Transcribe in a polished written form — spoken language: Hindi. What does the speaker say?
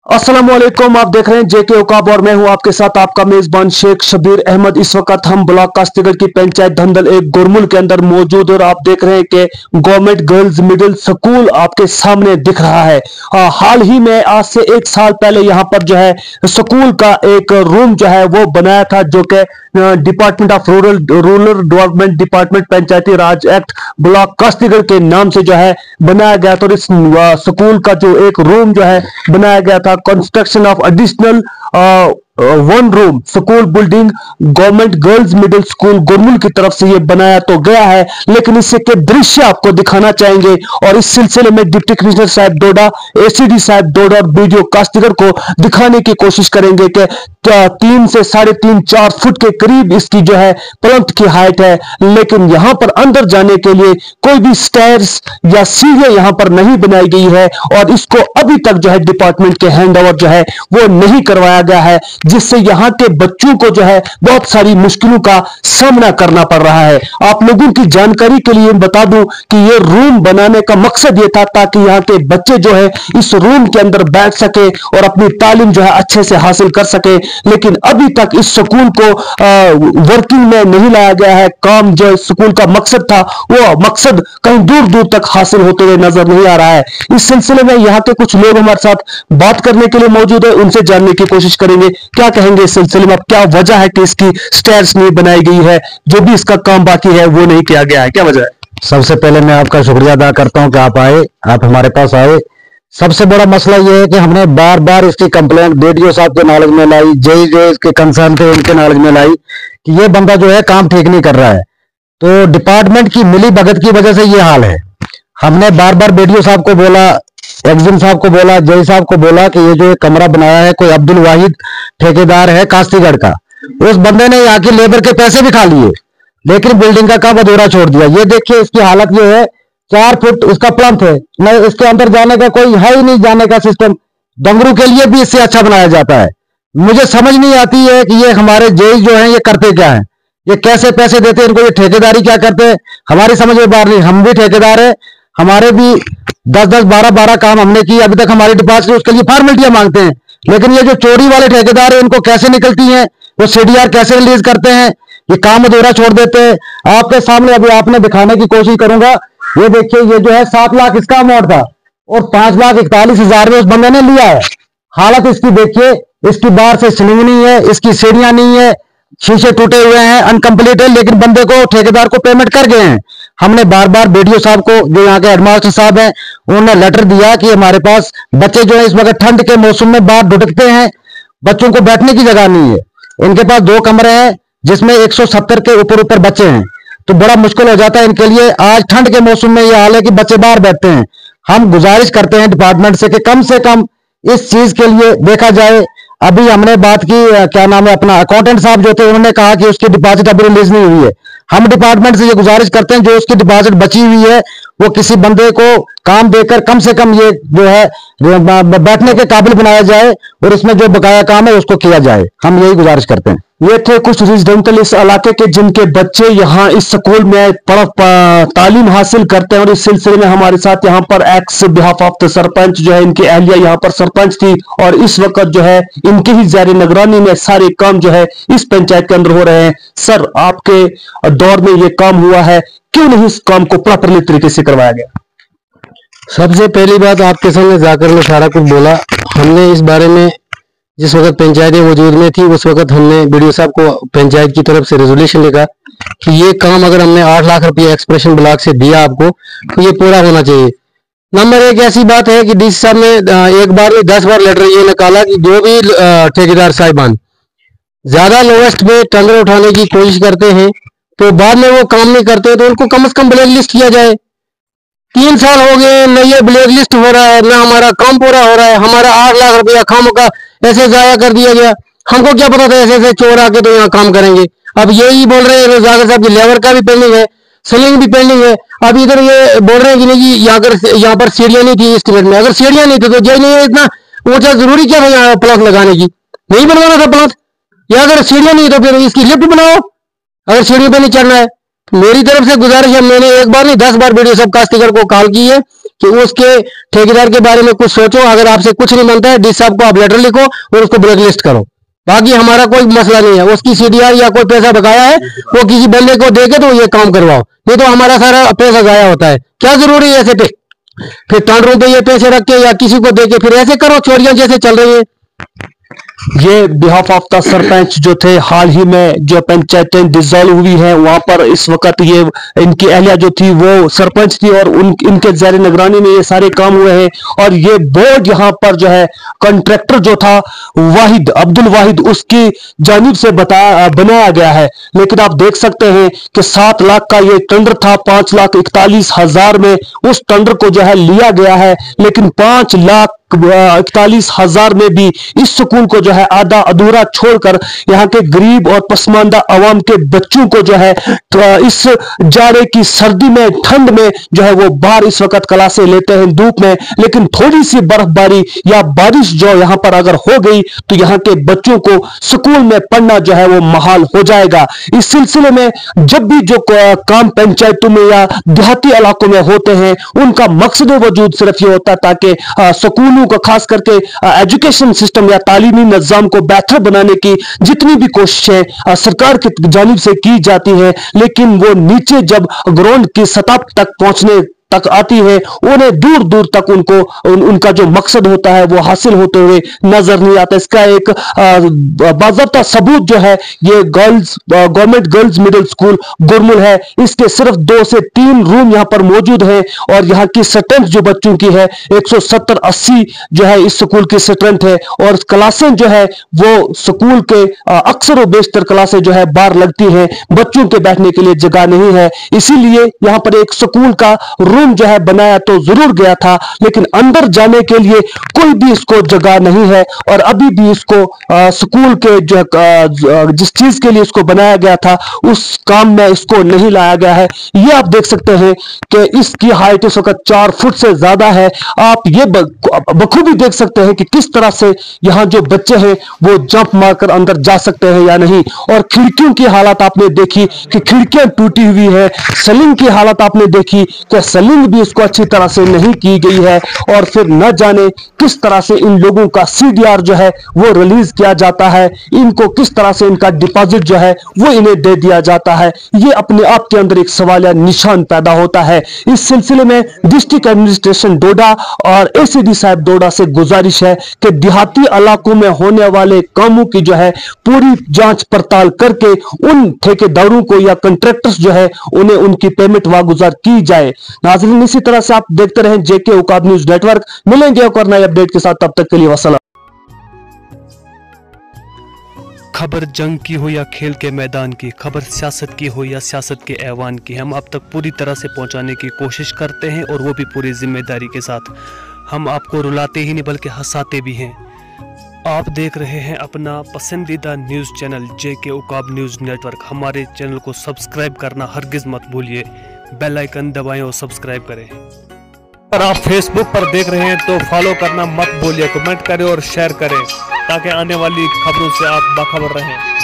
अस्सलामुअलैकुम। आप देख रहे हैं जेके उकाब और मैं हूं आपके साथ आपका मेजबान शेख शबीर अहमद। इस वक्त हम ब्लॉक कास्तिगर की पंचायत धंधल एक गोरमुल के अंदर मौजूद और आप देख रहे हैं कि गवर्नमेंट गर्ल्स मिडिल स्कूल आपके सामने दिख रहा है। हाल ही में आज से एक साल पहले यहां पर जो है स्कूल का एक रूम जो है वो बनाया था, जो कि department of rural development department Panchayati Raj act block Kastigar के नाम से जो है बनाया गया था। और इस स्कूल का जो एक रूम जो है बनाया गया था, construction of additional one room school building government girls middle school Gurmul की तरफ से ये बनाया तो गया है, लेकिन इससे के दृश्य आपको दिखाना चाहेंगे। और इस सिलसिले में डिप्टी कमिश्नर साहब डोडा, एसीडी साहब डोडा और वीडियो कास्तिगर को दिखाने की कोशिश करेंगे कि 3 से 3.5 4 फुट के करीब इसकी जो है प्लंथ की हाइट है, लेकिन यहां पर अंदर जाने के लिए कोई भी स्टेयर्स या सीढ़ियां यहां पर नहीं बनाई गई है और इसको अभी तक जो है डिपार्टमेंट के हैंड ओवर जो है वो नहीं करवाया गया है, जिससे यहां के बच्चों को जो है बहुत सारी मुश्किलों का सामना करना पड़ रहा है। आप लोगों की जानकारी के लिए बता दूं कि ये रूम बनाने का मकसद ये था ताकि यहां के बच्चे जो है इस रूम के अंदर बैठ सके और अपनी तालीम जो है अच्छे से हासिल कर सके, लेकिन अभी तक इस स्कूल को वर्किंग में नहीं लाया गया है। काम जो स्कूल का मकसद था वो मकसद कहीं दूर दूर तक हासिल होते हुए नजर नहीं आ रहा है। इस सिलसिले में यहाँ के कुछ लोग हमारे साथ बात करने के लिए मौजूद है, उनसे जानने की कोशिश करेंगे क्या कहेंगे इस सिलसिले में, क्या वजह है कि इसकी स्टेयर्स नहीं बनाई गई है, जो भी इसका काम बाकी है वो नहीं किया गया है, क्या वजह है। सबसे पहले मैं आपका शुक्रिया अदा करता हूं कि आप आए, आप हमारे पास आए। सबसे बड़ा मसला यह है कि हमने बार बार इसकी कंप्लेंट बीडीओ साहब के नॉलेज में लाई, जेई जो इसके कंसर्न थे उनके नॉलेज में लाई कि ये बंदा जो है काम ठीक नहीं कर रहा है। तो डिपार्टमेंट की मिली भगत की वजह से ये हाल है। हमने बार बार बीडीओ साहब को बोला, एक्जिम साहब को बोला, जेई साहब को बोला कि ये जो एक कमरा बनाया है कोई अब्दुल वाहिद ठेकेदार है कास्तीगढ़ का, उस बंदे ने यहाँ की लेबर के पैसे भी खा लिए, लेकिन बिल्डिंग का काम अधूरा छोड़ दिया। ये देखिए इसकी हालत ये है, 4 फुट उसका प्लंथ है, न इसके अंदर जाने का कोई है ही नहीं, जाने का सिस्टम डंगरू के लिए भी इससे अच्छा बनाया जाता है। मुझे समझ नहीं आती है कि ये हमारे जेई जो हैं ये करते क्या है, ये कैसे पैसे देते हैं इनको, ये ठेकेदारी क्या करते हैं हमारी समझ में बाहर नहीं। हम भी ठेकेदार है, हमारे भी 10-10 12-12 काम हमने किए, अभी तक हमारी डिपार्टमेंट उसके लिए फॉर्मेलिटियां मांगते हैं, लेकिन ये जो चोरी वाले ठेकेदार है इनको कैसे निकलती हैं, वो सीडीआर कैसे रिलीज करते हैं, ये काम अधूरा छोड़ देते हैं। आपके सामने अभी आपने दिखाने की कोशिश करूंगा, ये देखिए ये जो है 7 लाख इसका अमाउंट था और 5,41,000 में उस बंदे ने लिया है। हालत इसकी देखिए, इसकी बाहर से सीलिंग नहीं है, इसकी सीढ़ियां नहीं है, शीशे टूटे हुए हैं, अनकंप्लीट है, लेकिन बंदे को ठेकेदार को पेमेंट कर गए हैं। हमने बार बार बीडीओ साहब को, जो यहाँ के हेडमास्टर साहब हैं, उन्होंने लेटर दिया कि हमारे पास बच्चे जो है इस वक्त ठंड के मौसम में बाहर ढुटकते हैं, बच्चों को बैठने की जगह नहीं है। इनके पास 2 कमरे हैं जिसमें 170 के ऊपर बच्चे हैं, तो बड़ा मुश्किल हो जाता है इनके लिए। आज ठंड के मौसम में यह हाल है कि बच्चे बाहर बैठते हैं। हम गुजारिश करते हैं डिपार्टमेंट से कम इस चीज के लिए देखा जाए। अभी हमने बात की, क्या नाम है, अपना अकाउंटेंट साहब जो थे, उन्होंने कहा कि उसकी डिपॉजिट अभी रिलीज नहीं हुई है। हम डिपार्टमेंट से ये गुजारिश करते हैं जो उसकी डिपॉजिट बची हुई है वो किसी बंदे को काम देकर कम से कम ये जो है बैठने के काबिल बनाया जाए और इसमें जो बकाया काम है उसको किया जाए। हम यही गुजारिश करते हैं। ये थे कुछ रेजिडेंटल इस इलाके के जिनके बच्चे यहाँ इस स्कूल में तालीम हासिल करते हैं। और इस सिलसिले में हमारे साथ यहाँ पर x behalf of the sarpanch जो है, इनकी अहलिया यहाँ पर सरपंच थी और इस वक्त जो है इनकी ही ज़ेर निगरानी में सारे काम जो है इस पंचायत के अंदर हो रहे हैं। सर, आपके दौर में ये काम हुआ है, क्यों नहीं इस काम को प्रॉपरली तरीके से करवाया गया। सबसे पहली बात, आपके सामने जाकर मैं सारा कुछ बोला। हमने इस बारे में जिस वक्त पंचायतें वजूद में थी उस वक्त हमने बीडीओ साहब को पंचायत की तरफ से रेजोल्यूशन लिखा कि ये काम अगर हमने 8 लाख रुपये एक्सप्रेशन ब्लॉक से दिया आपको तो ये पूरा होना चाहिए। नंबर 1 ऐसी बात है कि डीसी साहब ने एक बार में 10 बार लेटर ये निकाला कि जो भी ठेकेदार साहिबान ज्यादा लोएस्ट में टेंडर उठाने की कोशिश करते हैं तो बाद में वो काम नहीं करते तो उनको कम से कम ब्लैक लिस्ट किया जाए। 3 साल हो गए न ये ब्लैक लिस्ट हो रहा है न हमारा काम पूरा हो रहा है। हमारा 8 लाख रुपया खाम का ऐसे जाया कर दिया गया। हमको क्या पता था ऐसे चोर आके तो यहाँ काम करेंगे। अब यही बोल रहे हैं जाकर साहब की लेबर का भी पेंडिंग है, सीलिंग भी पेंडिंग है। अब इधर ये बोल रहे हैं कि नहीं कि यहाँ पर सीढ़ियां नहीं थी एस्टीमेट में। अगर सीढ़ियां नहीं थी तो जय नहीं है, इतना ऊंचा जरूरी क्या था यहाँ प्लॉट लगाने की, नहीं बनवाना था प्लॉट। या अगर सीढ़ियां नहीं तो फिर इसकी लिफ्ट बनाओ, अगर सीढ़ी पे नहीं चढ़ना है। मेरी तरफ से गुजारिश है, मैंने एक बार नहीं 10 बार बीडीओ साहब कास्तीगढ़ को कॉल की है कि उसके ठेकेदार के बारे में कुछ सोचो। अगर आपसे कुछ नहीं बनता है, डी साहब को आप लेटर लिखो और उसको ब्लैकलिस्ट करो। बाकी हमारा कोई मसला नहीं है। उसकी सीडीआर या कोई पैसा बकाया है वो किसी बंदे को देके तो ये काम करवाओ, नहीं तो हमारा सारा पैसा जाया होता है। क्या जरूरी है ऐसे पे फिर टेंडरों पे ये पैसे रख के या किसी को देके फिर ऐसे करो चोरियां जैसे चल रही है। ये बिहाफ ऑफ द सरपंच जो थे, हाल ही में जो पंचायतें डिसॉल्व हुई हैं वहां पर इस वक्त ये इनकी अहलिया जो थी वो सरपंच थी और इनके ज़ेर निगरानी में ये सारे काम हुए हैं। और ये बोर्ड यहाँ पर जो है कॉन्ट्रैक्टर जो था वाहिद, अब्दुल वाहिद, उसकी जानिब से बनाया गया है। लेकिन आप देख सकते हैं कि 7 लाख का ये टेंडर था, 5,41,000 में उस टेंडर को जो है लिया गया है। लेकिन 5,41,000 में भी इस स्कूल को जो है आधा अधूरा छोड़कर यहाँ के गरीब और पसमानदा अवाम के बच्चों को जो है इस जाड़े की सर्दी में, ठंड में जो है वो बाहर इस वक्त क्लासें लेते हैं धूप में। लेकिन थोड़ी सी बर्फबारी या बारिश जो यहाँ पर अगर हो गई तो यहाँ के बच्चों को स्कूल में पढ़ना जो है वो महाल हो जाएगा। इस सिलसिले में जब भी जो काम पंचायतों में या देहाती इलाकों में होते हैं उनका मकसद वजूद सिर्फ ये होता है ताकि स्कूलों को, खास करके एजुकेशन सिस्टम या तालीमी निजाम को बेहतर बनाने की जितनी भी कोशिशें सरकार की जानिब से की जाती है, लेकिन वो नीचे जब ग्राउंड की सतह तक पहुंचने तक आती है उन्हें दूर दूर तक उनका जो मकसद होता है वो हासिल होते हुए नजर नहीं आता। इसका एक बाज़ाब्ता सबूत जो है ये गवर्नमेंट गर्ल्स मिडिल स्कूल गुरमुल है। इसके सिर्फ 2 से 3 रूम यहाँ पर मौजूद हैं और यहाँ की स्ट्रेंथ जो बच्चों की है 170-80 जो है इस स्कूल की स्ट्रेंथ है। और क्लासें जो है वो स्कूल के अक्सर और बेशतर क्लासें जो है बाहर लगती हैं, बच्चों के बैठने के लिए जगह नहीं है। इसीलिए यहाँ पर एक स्कूल का रूम जो है बनाया तो जरूर गया था, लेकिन अंदर जाने के लिए कोई भी इसको जगह नहीं है। और अभी भी इसको स्कूल के जो जिस चीज के लिए इसको बनाया गया था उस काम में इसको नहीं लाया गया है। ये आप देख सकते हैं कि इसकी हाइट इस वक्त 4 फुट से ज्यादा है। आप ये बखूबी देख सकते हैं कि किस तरह से यहाँ जो बच्चे हैं वो जंप मारकर अंदर जा सकते हैं या नहीं। और खिड़कियों की हालत आपने देखी कि खिड़कियां टूटी हुई है। सलिंग की हालत आपने देखी कि सलिंग भी इसको अच्छी तरह से नहीं की गई है। और फिर न जाने किस तरह से इन लोगों का सीडीआर जो है वो रिलीज किया जाता है, इनको किस तरह से इनका डिपॉजिट जो है वो इन्हें दे दिया जाता है। ये अपने आप के अंदर एक सवाल या निशान पैदा होता है। इस सिलसिले में डिस्ट्रिक्ट एडमिनिस्ट्रेशन डोडा और एसीडी साहब डोडा से गुजारिश है कि देहाती इलाकों में होने वाले कामों की जो है पूरी जांच पड़ताल करके उन ठेकेदारों को या कॉन्ट्रैक्टर्स जो है उन्हें उनकी पेमेंट वागुजार की जाए। नाज़रीन, इसी तरह से आप देखते रहें जेके उकाब न्यूज नेटवर्क। मिलेंगे और नए अपडेट के साथ, तब तक के लिए वसलाम। खबर जंग की हो या खेल के मैदान की, खबर सियासत की हो या सियासत के ऐवान की, हम आप तक पूरी तरह से पहुंचाने की कोशिश करते हैं और वो भी पूरी जिम्मेदारी के साथ। हम आपको रुलाते ही नहीं बल्कि हंसाते भी हैं। आप देख रहे हैं अपना पसंदीदा न्यूज़ चैनल जेके उकाब न्यूज़ नेटवर्क। हमारे चैनल को सब्सक्राइब करना हरगिज़ मत भूलिए, बेल आइकन दबाएं और सब्सक्राइब करें। अगर आप फेसबुक पर देख रहे हैं तो फॉलो करना मत भूलिए, कमेंट करें और शेयर करें ताकि आने वाली खबरों से आप बाखबर रहें।